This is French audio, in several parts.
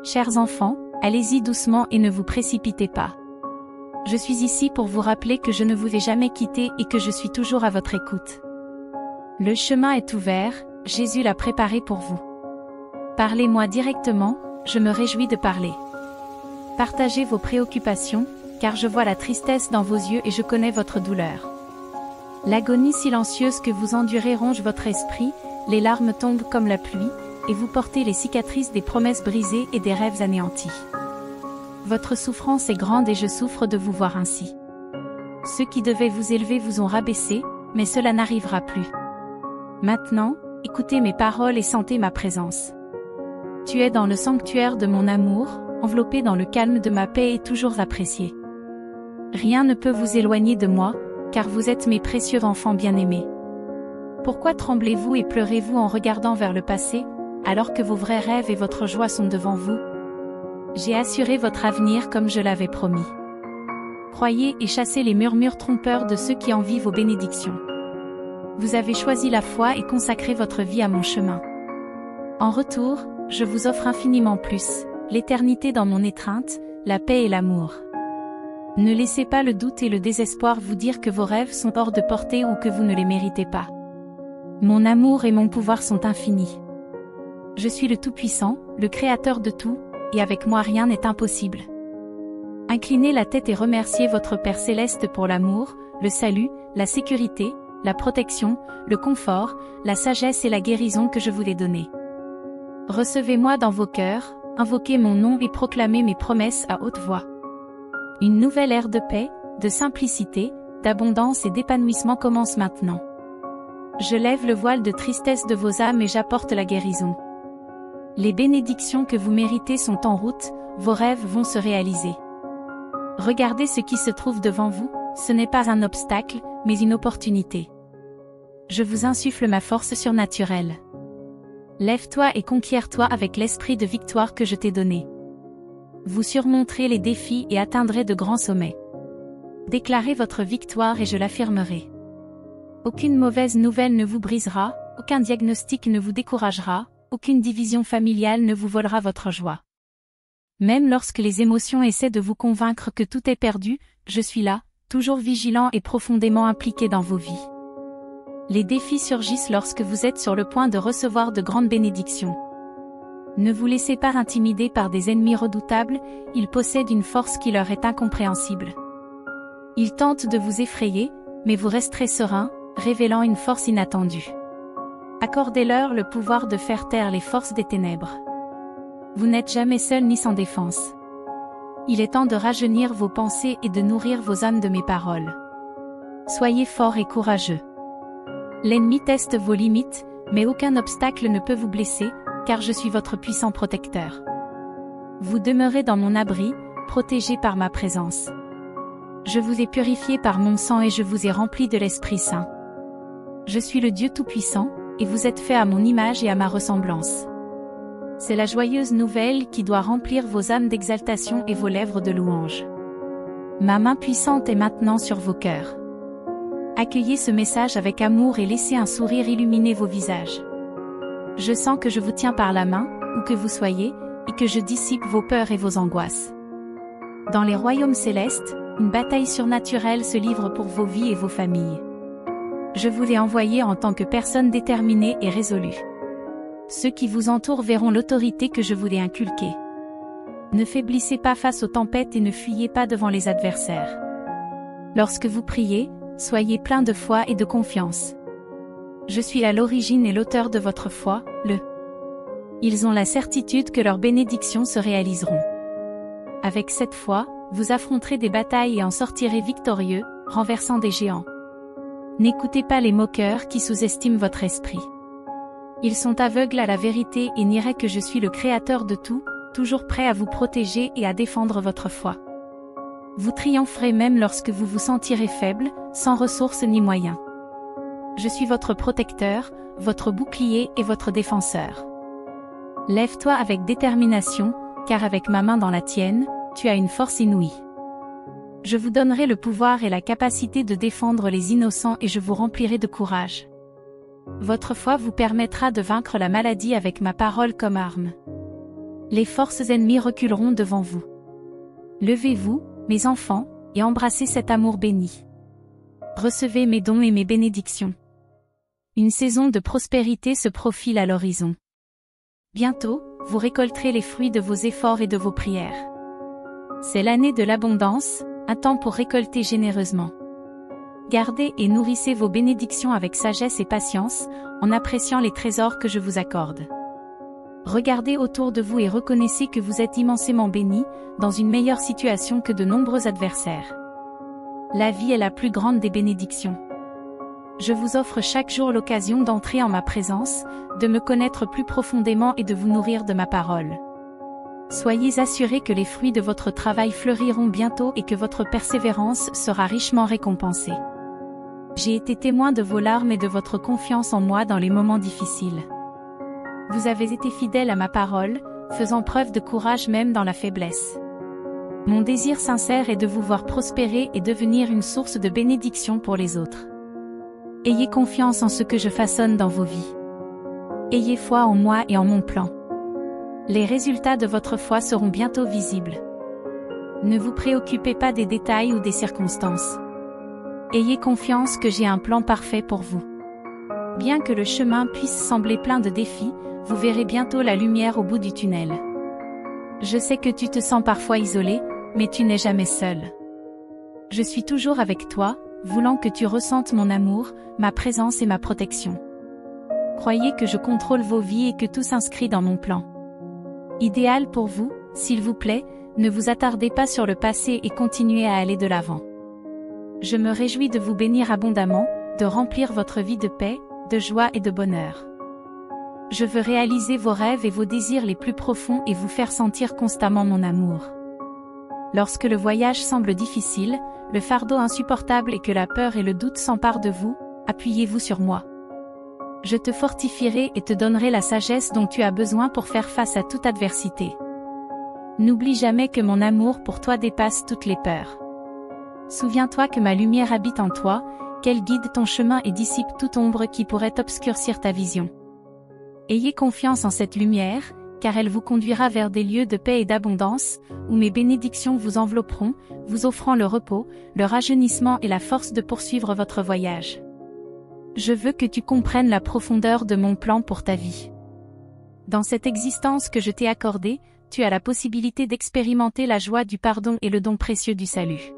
Chers enfants, allez-y doucement et ne vous précipitez pas. Je suis ici pour vous rappeler que je ne vous ai jamais quitté et que je suis toujours à votre écoute. Le chemin est ouvert, Jésus l'a préparé pour vous. Parlez-moi directement, je me réjouis de parler. Partagez vos préoccupations, car je vois la tristesse dans vos yeux et je connais votre douleur. L'agonie silencieuse que vous endurez ronge votre esprit, les larmes tombent comme la pluie, et vous portez les cicatrices des promesses brisées et des rêves anéantis. Votre souffrance est grande et je souffre de vous voir ainsi. Ceux qui devaient vous élever vous ont rabaissé, mais cela n'arrivera plus. Maintenant, écoutez mes paroles et sentez ma présence. Tu es dans le sanctuaire de mon amour, enveloppé dans le calme de ma paix et toujours apprécié. Rien ne peut vous éloigner de moi, car vous êtes mes précieux enfants bien-aimés. Pourquoi tremblez-vous et pleurez-vous en regardant vers le passé, alors que vos vrais rêves et votre joie sont devant vous? J'ai assuré votre avenir comme je l'avais promis. Croyez et chassez les murmures trompeurs de ceux qui envient vos bénédictions. Vous avez choisi la foi et consacré votre vie à mon chemin. En retour, je vous offre infiniment plus, l'éternité dans mon étreinte, la paix et l'amour. Ne laissez pas le doute et le désespoir vous dire que vos rêves sont hors de portée ou que vous ne les méritez pas. Mon amour et mon pouvoir sont infinis. Je suis le Tout-Puissant, le Créateur de tout, et avec moi rien n'est impossible. Inclinez la tête et remerciez votre Père Céleste pour l'amour, le salut, la sécurité, la protection, le confort, la sagesse et la guérison que je vous ai donnés. Recevez-moi dans vos cœurs, invoquez mon nom et proclamez mes promesses à haute voix. Une nouvelle ère de paix, de simplicité, d'abondance et d'épanouissement commence maintenant. Je lève le voile de tristesse de vos âmes et j'apporte la guérison. Les bénédictions que vous méritez sont en route, vos rêves vont se réaliser. Regardez ce qui se trouve devant vous, ce n'est pas un obstacle, mais une opportunité. Je vous insuffle ma force surnaturelle. Lève-toi et conquiers-toi avec l'esprit de victoire que je t'ai donné. Vous surmonterez les défis et atteindrez de grands sommets. Déclarez votre victoire et je l'affirmerai. Aucune mauvaise nouvelle ne vous brisera, aucun diagnostic ne vous découragera, aucune division familiale ne vous volera votre joie. Même lorsque les émotions essaient de vous convaincre que tout est perdu, je suis là, toujours vigilant et profondément impliqué dans vos vies. Les défis surgissent lorsque vous êtes sur le point de recevoir de grandes bénédictions. Ne vous laissez pas intimider par des ennemis redoutables, ils possèdent une force qui leur est incompréhensible. Ils tentent de vous effrayer, mais vous resterez serein, révélant une force inattendue. Accordez-leur le pouvoir de faire taire les forces des ténèbres. Vous n'êtes jamais seul ni sans défense. Il est temps de rajeunir vos pensées et de nourrir vos âmes de mes paroles. Soyez forts et courageux. L'ennemi teste vos limites, mais aucun obstacle ne peut vous blesser, car je suis votre puissant protecteur. Vous demeurez dans mon abri, protégés par ma présence. Je vous ai purifié par mon sang et je vous ai rempli de l'Esprit Saint. Je suis le Dieu Tout-Puissant, et vous êtes fait à mon image et à ma ressemblance. C'est la joyeuse nouvelle qui doit remplir vos âmes d'exaltation et vos lèvres de louange. Ma main puissante est maintenant sur vos cœurs. Accueillez ce message avec amour et laissez un sourire illuminer vos visages. Je sens que je vous tiens par la main, où que vous soyez, et que je dissipe vos peurs et vos angoisses. Dans les royaumes célestes, une bataille surnaturelle se livre pour vos vies et vos familles. Je vous ai envoyé en tant que personne déterminée et résolue. Ceux qui vous entourent verront l'autorité que je vous ai inculquée. Ne faiblissez pas face aux tempêtes et ne fuyez pas devant les adversaires. Lorsque vous priez, soyez plein de foi et de confiance. Je suis à l'origine et l'auteur de votre foi, Ils ont la certitude que leurs bénédictions se réaliseront. Avec cette foi, vous affronterez des batailles et en sortirez victorieux, renversant des géants. N'écoutez pas les moqueurs qui sous-estiment votre esprit. Ils sont aveugles à la vérité et nieraient que je suis le Créateur de tout, toujours prêt à vous protéger et à défendre votre foi. Vous triompherez même lorsque vous vous sentirez faible, sans ressources ni moyens. Je suis votre protecteur, votre bouclier et votre défenseur. Lève-toi avec détermination, car avec ma main dans la tienne, tu as une force inouïe. Je vous donnerai le pouvoir et la capacité de défendre les innocents et je vous remplirai de courage. Votre foi vous permettra de vaincre la maladie avec ma parole comme arme. Les forces ennemies reculeront devant vous. Levez-vous, mes enfants, et embrassez cet amour béni. Recevez mes dons et mes bénédictions. Une saison de prospérité se profile à l'horizon. Bientôt, vous récolterez les fruits de vos efforts et de vos prières. C'est l'année de l'abondance, un temps pour récolter généreusement. Gardez et nourrissez vos bénédictions avec sagesse et patience, en appréciant les trésors que je vous accorde. Regardez autour de vous et reconnaissez que vous êtes immensément bénis, dans une meilleure situation que de nombreux adversaires. La vie est la plus grande des bénédictions. Je vous offre chaque jour l'occasion d'entrer en ma présence, de me connaître plus profondément et de vous nourrir de ma parole. Soyez assurés que les fruits de votre travail fleuriront bientôt et que votre persévérance sera richement récompensée. J'ai été témoin de vos larmes et de votre confiance en moi dans les moments difficiles. Vous avez été fidèles à ma parole, faisant preuve de courage même dans la faiblesse. Mon désir sincère est de vous voir prospérer et devenir une source de bénédiction pour les autres. Ayez confiance en ce que je façonne dans vos vies. Ayez foi en moi et en mon plan. Les résultats de votre foi seront bientôt visibles. Ne vous préoccupez pas des détails ou des circonstances. Ayez confiance que j'ai un plan parfait pour vous. Bien que le chemin puisse sembler plein de défis, vous verrez bientôt la lumière au bout du tunnel. Je sais que tu te sens parfois isolé, mais tu n'es jamais seul. Je suis toujours avec toi, voulant que tu ressentes mon amour, ma présence et ma protection. Croyez que je contrôle vos vies et que tout s'inscrit dans mon plan. Idéal pour vous, s'il vous plaît, ne vous attardez pas sur le passé et continuez à aller de l'avant. Je me réjouis de vous bénir abondamment, de remplir votre vie de paix, de joie et de bonheur. Je veux réaliser vos rêves et vos désirs les plus profonds et vous faire sentir constamment mon amour. Lorsque le voyage semble difficile, le fardeau insupportable et que la peur et le doute s'emparent de vous, appuyez-vous sur moi. Je te fortifierai et te donnerai la sagesse dont tu as besoin pour faire face à toute adversité. N'oublie jamais que mon amour pour toi dépasse toutes les peurs. Souviens-toi que ma lumière habite en toi, qu'elle guide ton chemin et dissipe toute ombre qui pourrait obscurcir ta vision. Ayez confiance en cette lumière, car elle vous conduira vers des lieux de paix et d'abondance, où mes bénédictions vous envelopperont, vous offrant le repos, le rajeunissement et la force de poursuivre votre voyage. Je veux que tu comprennes la profondeur de mon plan pour ta vie. Dans cette existence que je t'ai accordée, tu as la possibilité d'expérimenter la joie du pardon et le don précieux du salut.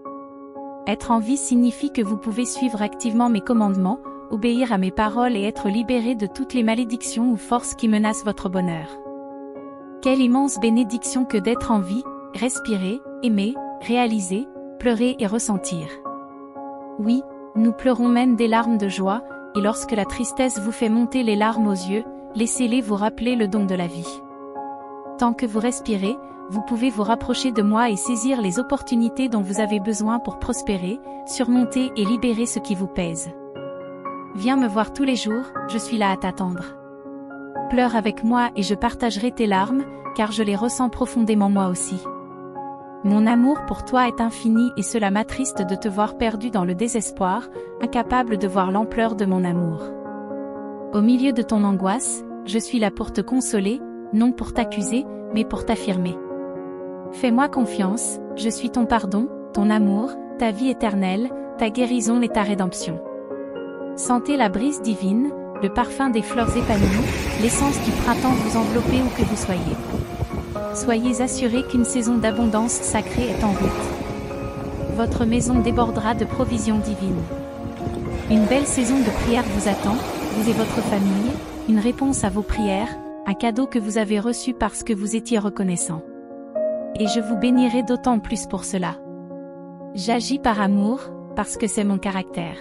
Être en vie signifie que vous pouvez suivre activement mes commandements, obéir à mes paroles et être libéré de toutes les malédictions ou forces qui menacent votre bonheur. Quelle immense bénédiction que d'être en vie, respirer, aimer, réaliser, pleurer et ressentir. Oui, nous pleurons même des larmes de joie, et lorsque la tristesse vous fait monter les larmes aux yeux, laissez-les vous rappeler le don de la vie. Tant que vous respirez, vous pouvez vous rapprocher de moi et saisir les opportunités dont vous avez besoin pour prospérer, surmonter et libérer ce qui vous pèse. Viens me voir tous les jours, je suis là à t'attendre. Pleure avec moi et je partagerai tes larmes, car je les ressens profondément moi aussi. Mon amour pour toi est infini et cela m'attriste de te voir perdu dans le désespoir, incapable de voir l'ampleur de mon amour. Au milieu de ton angoisse, je suis là pour te consoler, non pour t'accuser, mais pour t'affirmer. Fais-moi confiance, je suis ton pardon, ton amour, ta vie éternelle, ta guérison et ta rédemption. Sentez la brise divine, le parfum des fleurs épanouies, l'essence du printemps vous envelopper où que vous soyez. Soyez assurés qu'une saison d'abondance sacrée est en route. Votre maison débordera de provisions divines. Une belle saison de prière vous attend, vous et votre famille, une réponse à vos prières, un cadeau que vous avez reçu parce que vous étiez reconnaissant. Et je vous bénirai d'autant plus pour cela. J'agis par amour, parce que c'est mon caractère.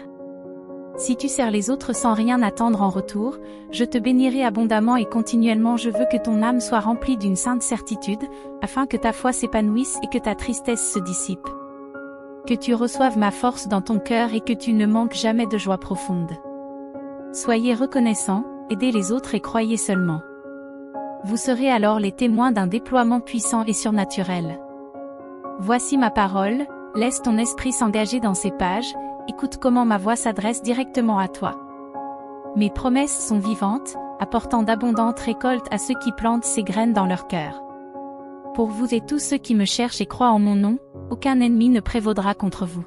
Si tu sers les autres sans rien attendre en retour, je te bénirai abondamment et continuellement. Je veux que ton âme soit remplie d'une sainte certitude, afin que ta foi s'épanouisse et que ta tristesse se dissipe. Que tu reçoives ma force dans ton cœur et que tu ne manques jamais de joie profonde. Soyez reconnaissants, aidez les autres et croyez seulement. Vous serez alors les témoins d'un déploiement puissant et surnaturel. Voici ma parole, laisse ton esprit s'engager dans ces pages, écoute comment ma voix s'adresse directement à toi. Mes promesses sont vivantes, apportant d'abondantes récoltes à ceux qui plantent ces graines dans leur cœur. Pour vous et tous ceux qui me cherchent et croient en mon nom, aucun ennemi ne prévaudra contre vous.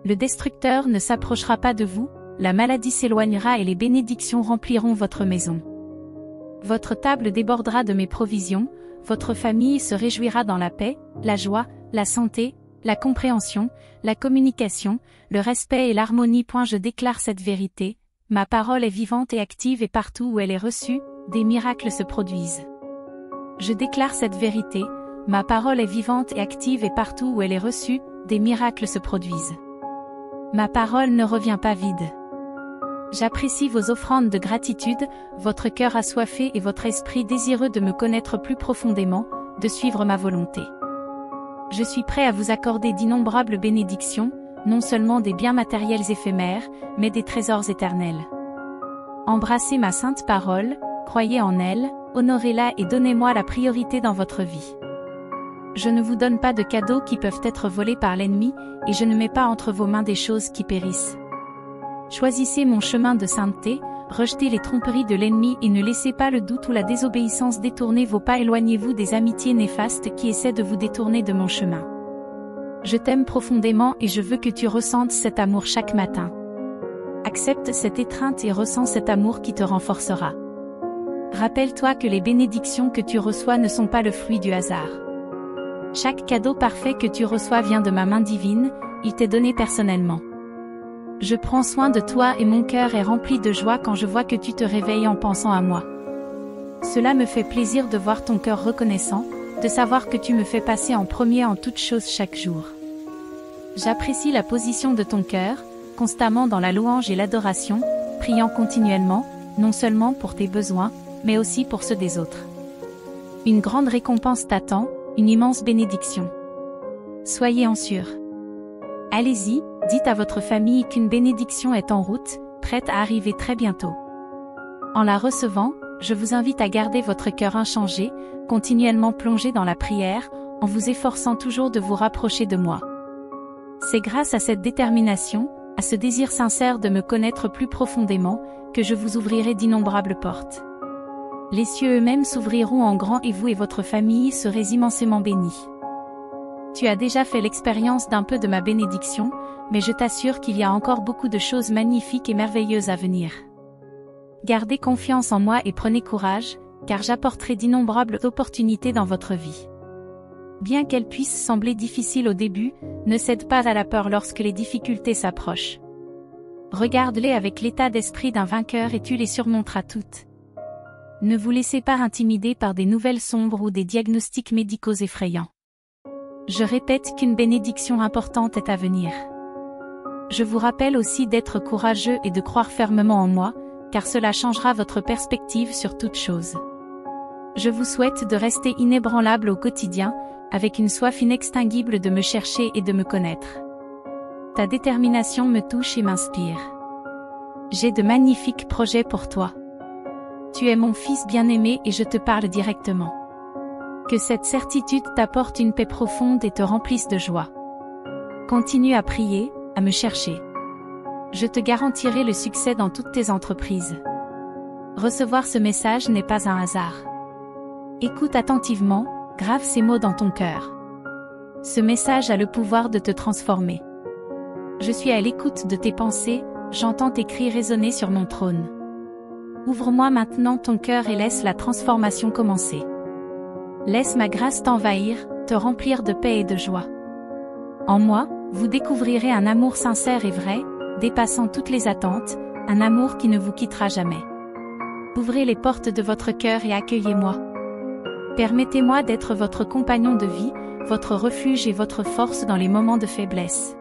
Le destructeur ne s'approchera pas de vous, la maladie s'éloignera et les bénédictions rempliront votre maison. Votre table débordera de mes provisions, votre famille se réjouira dans la paix, la joie, la santé, la compréhension, la communication, le respect et l'harmonie. Je déclare cette vérité, ma parole est vivante et active et partout où elle est reçue, des miracles se produisent. Je déclare cette vérité, ma parole est vivante et active et partout où elle est reçue, des miracles se produisent. Ma parole ne revient pas vide. J'apprécie vos offrandes de gratitude, votre cœur assoiffé et votre esprit désireux de me connaître plus profondément, de suivre ma volonté. Je suis prêt à vous accorder d'innombrables bénédictions, non seulement des biens matériels éphémères, mais des trésors éternels. Embrassez ma sainte parole, croyez en elle, honorez-la et donnez-moi la priorité dans votre vie. Je ne vous donne pas de cadeaux qui peuvent être volés par l'ennemi, et je ne mets pas entre vos mains des choses qui périssent. Choisissez mon chemin de sainteté, rejetez les tromperies de l'ennemi et ne laissez pas le doute ou la désobéissance détourner vos pas. Éloignez-vous des amitiés néfastes qui essaient de vous détourner de mon chemin. Je t'aime profondément et je veux que tu ressentes cet amour chaque matin. Accepte cette étreinte et ressens cet amour qui te renforcera. Rappelle-toi que les bénédictions que tu reçois ne sont pas le fruit du hasard. Chaque cadeau parfait que tu reçois vient de ma main divine, il t'est donné personnellement. Je prends soin de toi et mon cœur est rempli de joie quand je vois que tu te réveilles en pensant à moi. Cela me fait plaisir de voir ton cœur reconnaissant, de savoir que tu me fais passer en premier en toutes choses chaque jour. J'apprécie la position de ton cœur, constamment dans la louange et l'adoration, priant continuellement, non seulement pour tes besoins, mais aussi pour ceux des autres. Une grande récompense t'attend, une immense bénédiction. Soyez en sûr. Allez-y, dites à votre famille qu'une bénédiction est en route, prête à arriver très bientôt. En la recevant, je vous invite à garder votre cœur inchangé, continuellement plongé dans la prière, en vous efforçant toujours de vous rapprocher de moi. C'est grâce à cette détermination, à ce désir sincère de me connaître plus profondément, que je vous ouvrirai d'innombrables portes. Les cieux eux-mêmes s'ouvriront en grand et vous et votre famille serez immensément bénis. Tu as déjà fait l'expérience d'un peu de ma bénédiction, mais je t'assure qu'il y a encore beaucoup de choses magnifiques et merveilleuses à venir. Gardez confiance en moi et prenez courage, car j'apporterai d'innombrables opportunités dans votre vie. Bien qu'elles puissent sembler difficiles au début, ne cède pas à la peur lorsque les difficultés s'approchent. Regarde-les avec l'état d'esprit d'un vainqueur et tu les surmonteras toutes. Ne vous laissez pas intimider par des nouvelles sombres ou des diagnostics médicaux effrayants. Je répète qu'une bénédiction importante est à venir. Je vous rappelle aussi d'être courageux et de croire fermement en moi, car cela changera votre perspective sur toute chose. Je vous souhaite de rester inébranlable au quotidien, avec une soif inextinguible de me chercher et de me connaître. Ta détermination me touche et m'inspire. J'ai de magnifiques projets pour toi. Tu es mon fils bien-aimé et je te parle directement. Que cette certitude t'apporte une paix profonde et te remplisse de joie. Continue à prier, à me chercher. Je te garantirai le succès dans toutes tes entreprises. Recevoir ce message n'est pas un hasard. Écoute attentivement, grave ces mots dans ton cœur. Ce message a le pouvoir de te transformer. Je suis à l'écoute de tes pensées, j'entends tes cris résonner sur mon trône. Ouvre-moi maintenant ton cœur et laisse la transformation commencer. Laisse ma grâce t'envahir, te remplir de paix et de joie. En moi, vous découvrirez un amour sincère et vrai, dépassant toutes les attentes, un amour qui ne vous quittera jamais. Ouvrez les portes de votre cœur et accueillez-moi. Permettez-moi d'être votre compagnon de vie, votre refuge et votre force dans les moments de faiblesse.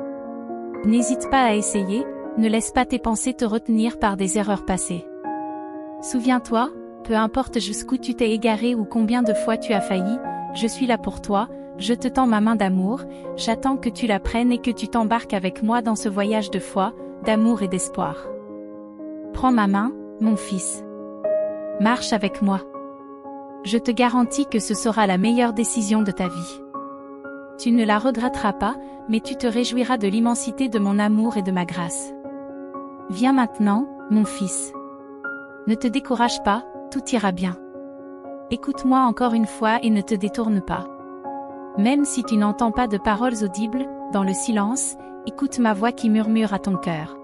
N'hésite pas à essayer, ne laisse pas tes pensées te retenir par des erreurs passées. Souviens-toi, peu importe jusqu'où tu t'es égaré ou combien de fois tu as failli, je suis là pour toi, je te tends ma main d'amour, j'attends que tu la prennes et que tu t'embarques avec moi dans ce voyage de foi, d'amour et d'espoir. Prends ma main, mon fils. Marche avec moi. Je te garantis que ce sera la meilleure décision de ta vie. Tu ne la regretteras pas, mais tu te réjouiras de l'immensité de mon amour et de ma grâce. Viens maintenant, mon fils. Ne te décourage pas, tout ira bien. Écoute-moi encore une fois et ne te détourne pas. Même si tu n'entends pas de paroles audibles, dans le silence, écoute ma voix qui murmure à ton cœur.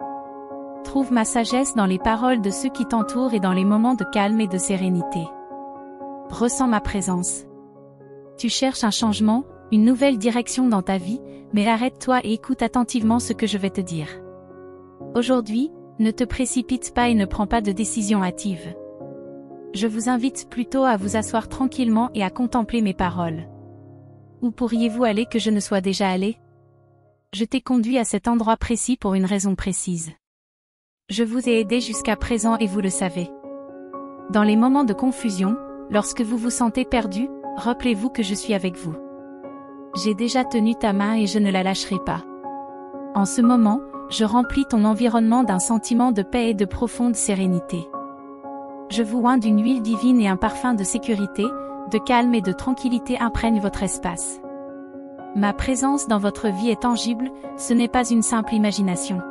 Trouve ma sagesse dans les paroles de ceux qui t'entourent et dans les moments de calme et de sérénité. Ressens ma présence. Tu cherches un changement, une nouvelle direction dans ta vie, mais arrête-toi et écoute attentivement ce que je vais te dire. Aujourd'hui, ne te précipite pas et ne prends pas de décision hâtive. Je vous invite plutôt à vous asseoir tranquillement et à contempler mes paroles. Où pourriez-vous aller que je ne sois déjà allé? Je t'ai conduit à cet endroit précis pour une raison précise. Je vous ai aidé jusqu'à présent et vous le savez. Dans les moments de confusion, lorsque vous vous sentez perdu, rappelez-vous que je suis avec vous. J'ai déjà tenu ta main et je ne la lâcherai pas. En ce moment, je remplis ton environnement d'un sentiment de paix et de profonde sérénité. Je vous oins d'une huile divine et un parfum de sécurité, de calme et de tranquillité imprègne votre espace. Ma présence dans votre vie est tangible, ce n'est pas une simple imagination.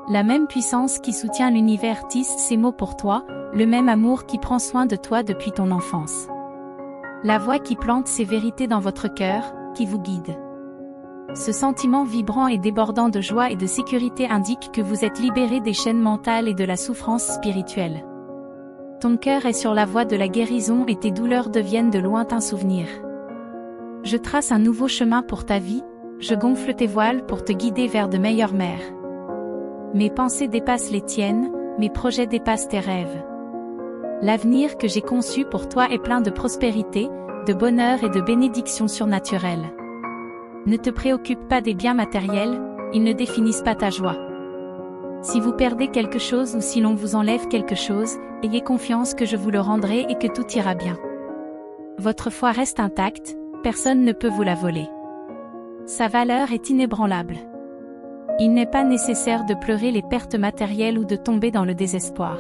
La même puissance qui soutient l'univers tisse ces mots pour toi, le même amour qui prend soin de toi depuis ton enfance. La voix qui plante ces vérités dans votre cœur, qui vous guide. Ce sentiment vibrant et débordant de joie et de sécurité indique que vous êtes libéré des chaînes mentales et de la souffrance spirituelle. Ton cœur est sur la voie de la guérison et tes douleurs deviennent de lointains souvenirs. Je trace un nouveau chemin pour ta vie, je gonfle tes voiles pour te guider vers de meilleures mers. Mes pensées dépassent les tiennes, mes projets dépassent tes rêves. L'avenir que j'ai conçu pour toi est plein de prospérité, de bonheur et de bénédictions surnaturelles. Ne te préoccupe pas des biens matériels, ils ne définissent pas ta joie. Si vous perdez quelque chose ou si l'on vous enlève quelque chose, ayez confiance que je vous le rendrai et que tout ira bien. Votre foi reste intacte, personne ne peut vous la voler. Sa valeur est inébranlable. Il n'est pas nécessaire de pleurer les pertes matérielles ou de tomber dans le désespoir.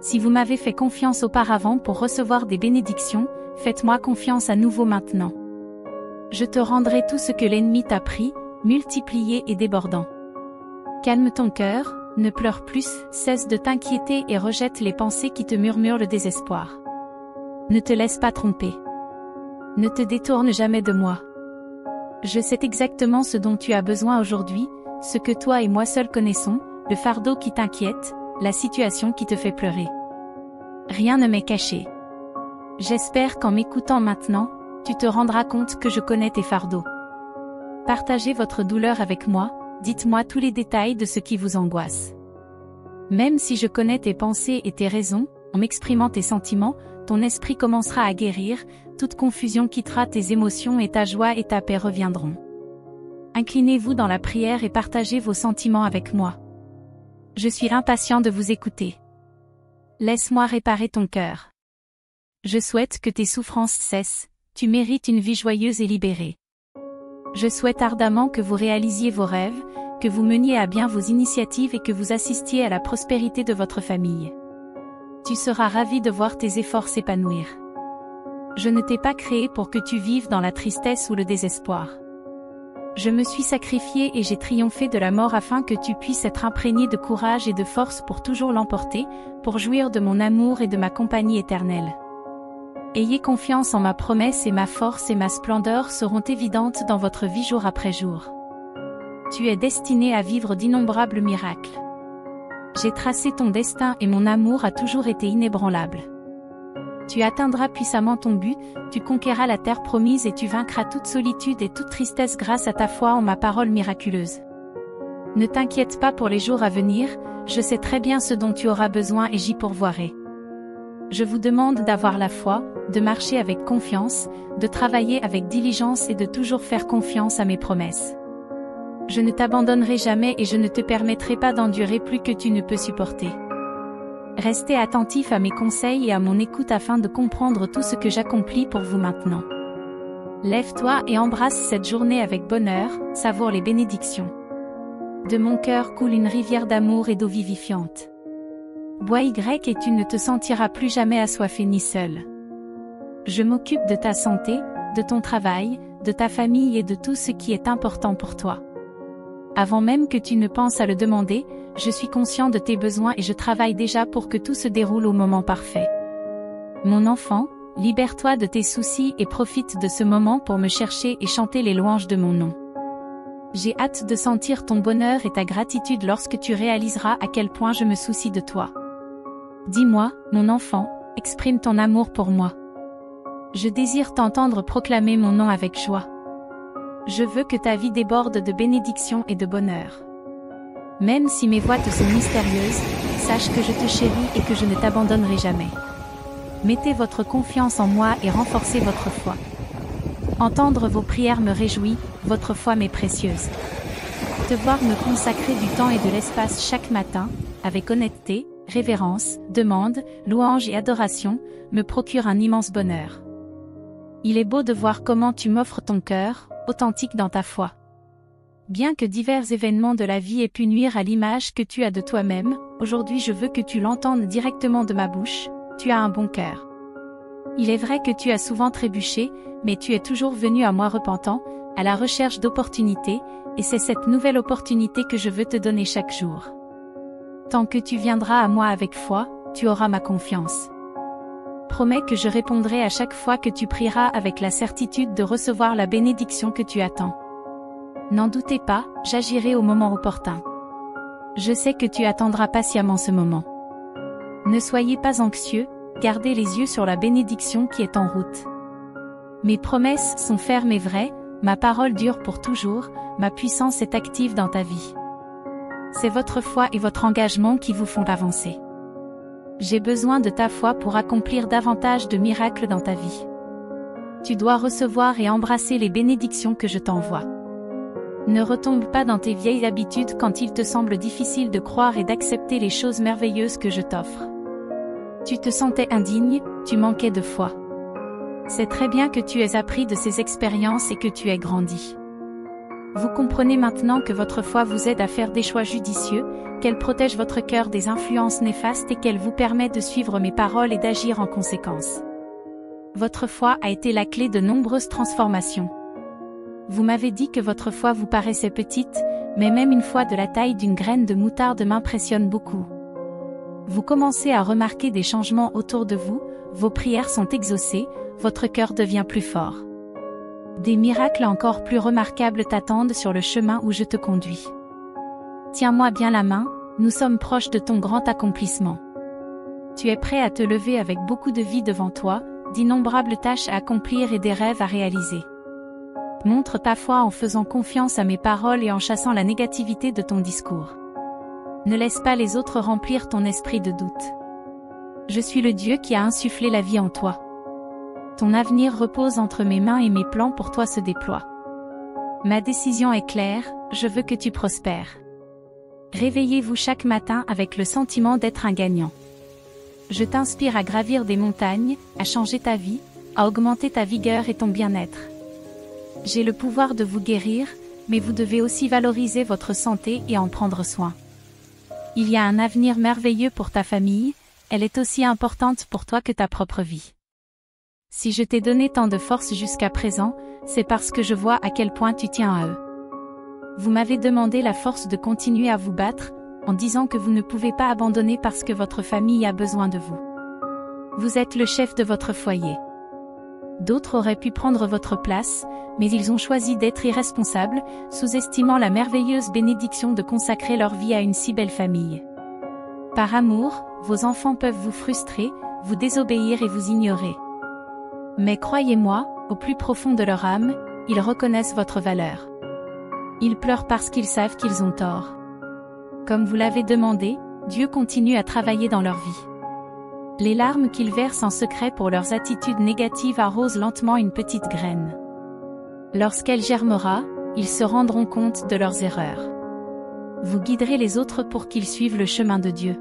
Si vous m'avez fait confiance auparavant pour recevoir des bénédictions, faites-moi confiance à nouveau maintenant. Je te rendrai tout ce que l'ennemi t'a pris, multiplié et débordant. Calme ton cœur, ne pleure plus, cesse de t'inquiéter et rejette les pensées qui te murmurent le désespoir. Ne te laisse pas tromper. Ne te détourne jamais de moi. Je sais exactement ce dont tu as besoin aujourd'hui, ce que toi et moi seuls connaissons, le fardeau qui t'inquiète, la situation qui te fait pleurer. Rien ne m'est caché. J'espère qu'en m'écoutant maintenant, tu te rendras compte que je connais tes fardeaux. Partagez votre douleur avec moi, dites-moi tous les détails de ce qui vous angoisse. Même si je connais tes pensées et tes raisons, en m'exprimant tes sentiments, ton esprit commencera à guérir, toute confusion quittera tes émotions et ta joie et ta paix reviendront. Inclinez-vous dans la prière et partagez vos sentiments avec moi. Je suis impatient de vous écouter. Laisse-moi réparer ton cœur. Je souhaite que tes souffrances cessent, tu mérites une vie joyeuse et libérée. Je souhaite ardemment que vous réalisiez vos rêves, que vous meniez à bien vos initiatives et que vous assistiez à la prospérité de votre famille. Tu seras ravi de voir tes efforts s'épanouir. Je ne t'ai pas créé pour que tu vives dans la tristesse ou le désespoir. Je me suis sacrifié et j'ai triomphé de la mort afin que tu puisses être imprégné de courage et de force pour toujours l'emporter, pour jouir de mon amour et de ma compagnie éternelle. Ayez confiance en ma promesse et ma force et ma splendeur seront évidentes dans votre vie jour après jour. Tu es destiné à vivre d'innombrables miracles. J'ai tracé ton destin et mon amour a toujours été inébranlable. Tu atteindras puissamment ton but, tu conquéras la terre promise et tu vaincras toute solitude et toute tristesse grâce à ta foi en ma parole miraculeuse. Ne t'inquiète pas pour les jours à venir, je sais très bien ce dont tu auras besoin et j'y pourvoirai. Je vous demande d'avoir la foi, de marcher avec confiance, de travailler avec diligence et de toujours faire confiance à mes promesses. Je ne t'abandonnerai jamais et je ne te permettrai pas d'endurer plus que tu ne peux supporter. Restez attentif à mes conseils et à mon écoute afin de comprendre tout ce que j'accomplis pour vous maintenant. Lève-toi et embrasse cette journée avec bonheur, savoure les bénédictions. De mon cœur coule une rivière d'amour et d'eau vivifiante. Bois et tu ne te sentiras plus jamais assoiffé ni seul. Je m'occupe de ta santé, de ton travail, de ta famille et de tout ce qui est important pour toi. Avant même que tu ne penses à le demander, je suis conscient de tes besoins et je travaille déjà pour que tout se déroule au moment parfait. Mon enfant, Libère-toi de tes soucis et profite de ce moment pour me chercher et chanter les louanges de mon nom. J'ai hâte de sentir ton bonheur et ta gratitude lorsque tu réaliseras à quel point je me soucie de toi. Dis-moi, mon enfant, exprime ton amour pour moi. Je désire t'entendre proclamer mon nom avec joie. Je veux que ta vie déborde de bénédictions et de bonheur. Même si mes voies te sont mystérieuses, sache que je te chéris et que je ne t'abandonnerai jamais. Mettez votre confiance en moi et renforcez votre foi. Entendre vos prières me réjouit, votre foi m'est précieuse. Te voir me consacrer du temps et de l'espace chaque matin, avec honnêteté, révérence, demande, louange et adoration, me procure un immense bonheur. Il est beau de voir comment tu m'offres ton cœur, authentique dans ta foi. Bien que divers événements de la vie aient pu nuire à l'image que tu as de toi-même, aujourd'hui je veux que tu l'entendes directement de ma bouche, tu as un bon cœur. Il est vrai que tu as souvent trébuché, mais tu es toujours venu à moi repentant, à la recherche d'opportunités, et c'est cette nouvelle opportunité que je veux te donner chaque jour. Tant que tu viendras à moi avec foi, tu auras ma confiance. Promets que je répondrai à chaque fois que tu prieras avec la certitude de recevoir la bénédiction que tu attends. N'en doutez pas, j'agirai au moment opportun. Je sais que tu attendras patiemment ce moment. Ne soyez pas anxieux, gardez les yeux sur la bénédiction qui est en route. Mes promesses sont fermes et vraies, ma parole dure pour toujours, ma puissance est active dans ta vie. C'est votre foi et votre engagement qui vous font avancer. J'ai besoin de ta foi pour accomplir davantage de miracles dans ta vie. Tu dois recevoir et embrasser les bénédictions que je t'envoie. Ne retombe pas dans tes vieilles habitudes quand il te semble difficile de croire et d'accepter les choses merveilleuses que je t'offre. Tu te sentais indigne, tu manquais de foi. C'est très bien que tu aies appris de ces expériences et que tu aies grandi. Vous comprenez maintenant que votre foi vous aide à faire des choix judicieux, qu'elle protège votre cœur des influences néfastes et qu'elle vous permet de suivre mes paroles et d'agir en conséquence. Votre foi a été la clé de nombreuses transformations. Vous m'avez dit que votre foi vous paraissait petite, mais même une foi de la taille d'une graine de moutarde m'impressionne beaucoup. Vous commencez à remarquer des changements autour de vous, vos prières sont exaucées, votre cœur devient plus fort. Des miracles encore plus remarquables t'attendent sur le chemin où je te conduis. Tiens-moi bien la main, nous sommes proches de ton grand accomplissement. Tu es prêt à te lever avec beaucoup de vie devant toi, d'innombrables tâches à accomplir et des rêves à réaliser. Montre ta foi en faisant confiance à mes paroles et en chassant la négativité de ton discours. Ne laisse pas les autres remplir ton esprit de doute. Je suis le Dieu qui a insufflé la vie en toi. Ton avenir repose entre mes mains et mes plans pour toi se déploient. Ma décision est claire, je veux que tu prospères. Réveillez-vous chaque matin avec le sentiment d'être un gagnant. Je t'inspire à gravir des montagnes, à changer ta vie, à augmenter ta vigueur et ton bien-être. J'ai le pouvoir de vous guérir, mais vous devez aussi valoriser votre santé et en prendre soin. Il y a un avenir merveilleux pour ta famille, elle est aussi importante pour toi que ta propre vie. Si je t'ai donné tant de force jusqu'à présent, c'est parce que je vois à quel point tu tiens à eux. Vous m'avez demandé la force de continuer à vous battre, en disant que vous ne pouvez pas abandonner parce que votre famille a besoin de vous. Vous êtes le chef de votre foyer. D'autres auraient pu prendre votre place, mais ils ont choisi d'être irresponsables, sous-estimant la merveilleuse bénédiction de consacrer leur vie à une si belle famille. Par amour, vos enfants peuvent vous frustrer, vous désobéir et vous ignorer. Mais croyez-moi, au plus profond de leur âme, ils reconnaissent votre valeur. Ils pleurent parce qu'ils savent qu'ils ont tort. Comme vous l'avez demandé, Dieu continue à travailler dans leur vie. Les larmes qu'ils versent en secret pour leurs attitudes négatives arrosent lentement une petite graine. Lorsqu'elle germera, ils se rendront compte de leurs erreurs. Vous guiderez les autres pour qu'ils suivent le chemin de Dieu.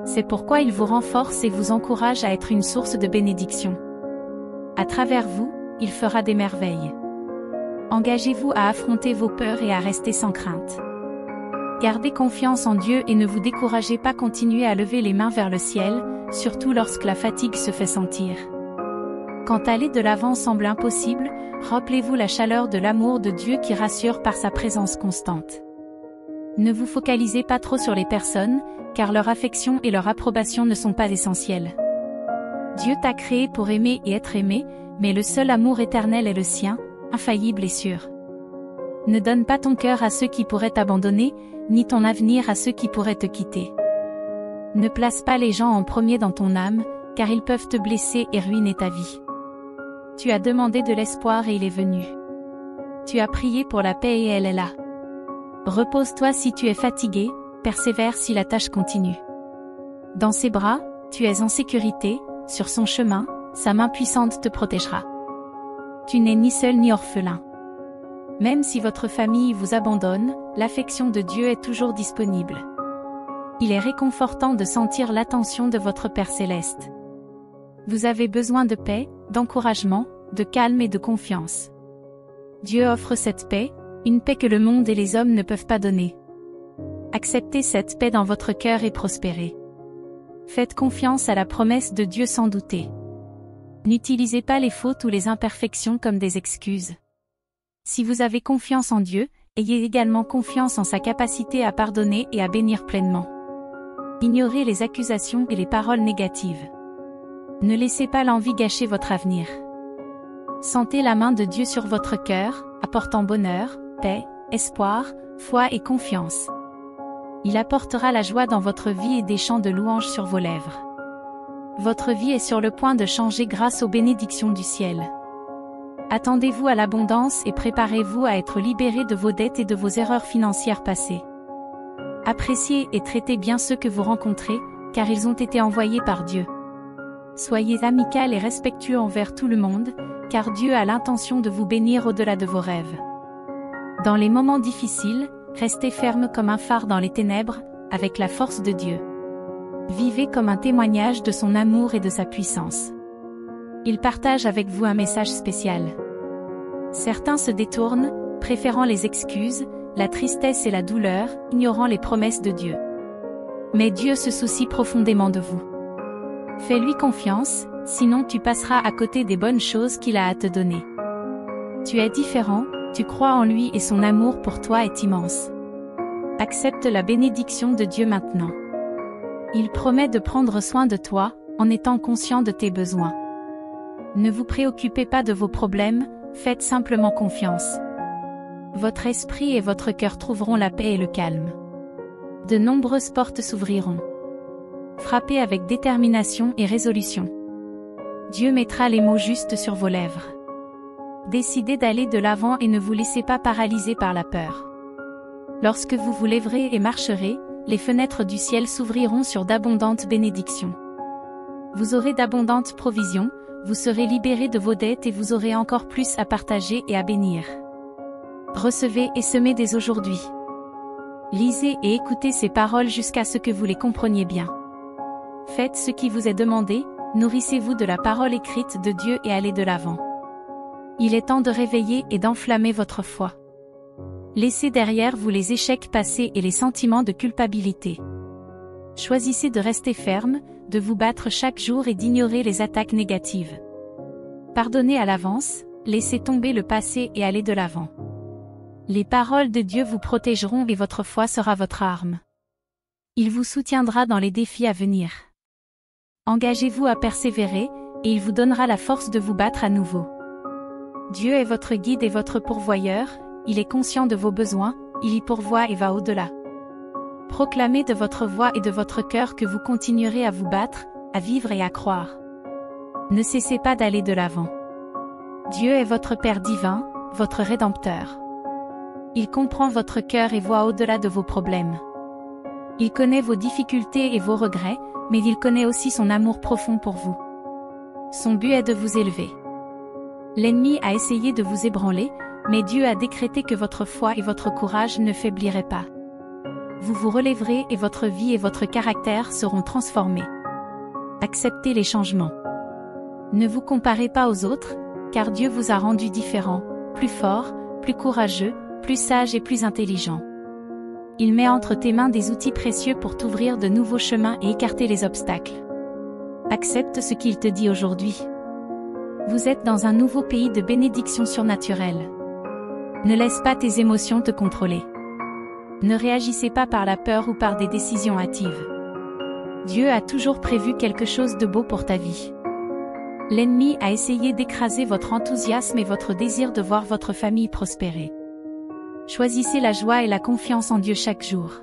C'est pourquoi il vous renforce et vous encourage à être une source de bénédiction. À travers vous, il fera des merveilles. Engagez-vous à affronter vos peurs et à rester sans crainte. Gardez confiance en Dieu et ne vous découragez pas, continuez à lever les mains vers le ciel, surtout lorsque la fatigue se fait sentir. Quand aller de l'avant semble impossible, rappelez-vous la chaleur de l'amour de Dieu qui rassure par sa présence constante. Ne vous focalisez pas trop sur les personnes, car leur affection et leur approbation ne sont pas essentielles. Dieu t'a créé pour aimer et être aimé, mais le seul amour éternel est le sien, infaillible et sûr. Ne donne pas ton cœur à ceux qui pourraient t'abandonner, ni ton avenir à ceux qui pourraient te quitter. Ne place pas les gens en premier dans ton âme, car ils peuvent te blesser et ruiner ta vie. Tu as demandé de l'espoir et il est venu. Tu as prié pour la paix et elle est là. Repose-toi si tu es fatigué, persévère si la tâche continue. Dans ses bras, tu es en sécurité, sur son chemin, sa main puissante te protégera. Tu n'es ni seul ni orphelin. Même si votre famille vous abandonne, l'affection de Dieu est toujours disponible. Il est réconfortant de sentir l'attention de votre Père céleste. Vous avez besoin de paix, d'encouragement, de calme et de confiance. Dieu offre cette paix, une paix que le monde et les hommes ne peuvent pas donner. Acceptez cette paix dans votre cœur et prospérez. Faites confiance à la promesse de Dieu sans douter. N'utilisez pas les fautes ou les imperfections comme des excuses. Si vous avez confiance en Dieu, ayez également confiance en sa capacité à pardonner et à bénir pleinement. Ignorez les accusations et les paroles négatives. Ne laissez pas l'envie gâcher votre avenir. Sentez la main de Dieu sur votre cœur, apportant bonheur, paix, espoir, foi et confiance. Il apportera la joie dans votre vie et des chants de louange sur vos lèvres. Votre vie est sur le point de changer grâce aux bénédictions du ciel. Attendez-vous à l'abondance et préparez-vous à être libéré de vos dettes et de vos erreurs financières passées. Appréciez et traitez bien ceux que vous rencontrez, car ils ont été envoyés par Dieu. Soyez amical et respectueux envers tout le monde, car Dieu a l'intention de vous bénir au-delà de vos rêves. Dans les moments difficiles, restez ferme comme un phare dans les ténèbres, avec la force de Dieu. Vivez comme un témoignage de son amour et de sa puissance. Il partage avec vous un message spécial. Certains se détournent, préférant les excuses, la tristesse et la douleur, ignorant les promesses de Dieu. Mais Dieu se soucie profondément de vous. Fais-lui confiance, sinon tu passeras à côté des bonnes choses qu'il a à te donner. Tu es différent, tu crois en lui et son amour pour toi est immense. Accepte la bénédiction de Dieu maintenant. Il promet de prendre soin de toi, en étant conscient de tes besoins. Ne vous préoccupez pas de vos problèmes, faites simplement confiance. Votre esprit et votre cœur trouveront la paix et le calme. De nombreuses portes s'ouvriront. Frappez avec détermination et résolution. Dieu mettra les mots justes sur vos lèvres. Décidez d'aller de l'avant et ne vous laissez pas paralyser par la peur. Lorsque vous vous lèverez et marcherez, les fenêtres du ciel s'ouvriront sur d'abondantes bénédictions. Vous aurez d'abondantes provisions, vous serez libérés de vos dettes et vous aurez encore plus à partager et à bénir. Recevez et semez dès aujourd'hui. Lisez et écoutez ces paroles jusqu'à ce que vous les compreniez bien. Faites ce qui vous est demandé, nourrissez-vous de la parole écrite de Dieu et allez de l'avant. Il est temps de réveiller et d'enflammer votre foi. Laissez derrière vous les échecs passés et les sentiments de culpabilité. Choisissez de rester ferme, de vous battre chaque jour et d'ignorer les attaques négatives. Pardonnez à l'avance, laissez tomber le passé et allez de l'avant. Les paroles de Dieu vous protégeront et votre foi sera votre arme. Il vous soutiendra dans les défis à venir. Engagez-vous à persévérer, et il vous donnera la force de vous battre à nouveau. Dieu est votre guide et votre pourvoyeur, il est conscient de vos besoins, il y pourvoit et va au-delà. Proclamez de votre voix et de votre cœur que vous continuerez à vous battre, à vivre et à croire. Ne cessez pas d'aller de l'avant. Dieu est votre Père divin, votre Rédempteur. Il comprend votre cœur et voit au-delà de vos problèmes. Il connaît vos difficultés et vos regrets, mais il connaît aussi son amour profond pour vous. Son but est de vous élever. L'ennemi a essayé de vous ébranler, mais Dieu a décrété que votre foi et votre courage ne faibliraient pas. Vous vous relèverez et votre vie et votre caractère seront transformés. Acceptez les changements. Ne vous comparez pas aux autres, car Dieu vous a rendu différents, plus forts, plus courageux, plus sages et plus intelligents. Il met entre tes mains des outils précieux pour t'ouvrir de nouveaux chemins et écarter les obstacles. Accepte ce qu'il te dit aujourd'hui. Vous êtes dans un nouveau pays de bénédictions surnaturelles. Ne laisse pas tes émotions te contrôler. Ne réagissez pas par la peur ou par des décisions hâtives. Dieu a toujours prévu quelque chose de beau pour ta vie. L'ennemi a essayé d'écraser votre enthousiasme et votre désir de voir votre famille prospérer. Choisissez la joie et la confiance en Dieu chaque jour.